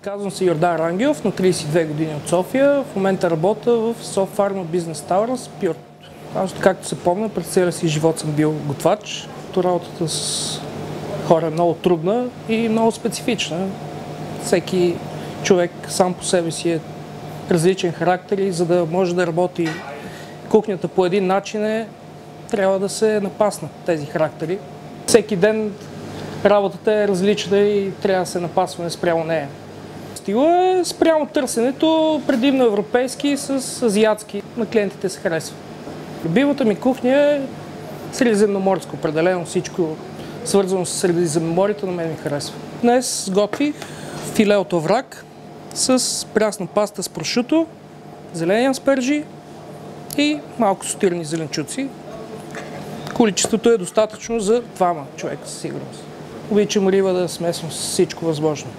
Казвам се Йордан Рангелов, на 32 години от София. В момента работя в Softpharma Business Towers, Пюрт. Аз, както се помня, през целия си живот съм бил готвач. Работата с хора е много трудна и много специфична. Всеки човек сам по себе си е различен характер и за да може да работи кухнята по един начин, трябва да се напаснат тези характери. Всеки ден работата е различна и трябва да се напасваме спрямо нея. Стила е спрямо търсенето, предимно европейски с азиатски. На клиентите се харесва. Любимата ми кухня е средиземноморска. Определено всичко свързано с Средиземноморието на мен ми харесва. Днес готвих филе от овраг с прясна паста с прошуто, зелени аспержи и малко сотирани зеленчуци. Количеството е достатъчно за двама човека със сигурност. Обичам риба да смесвам с всичко възможно.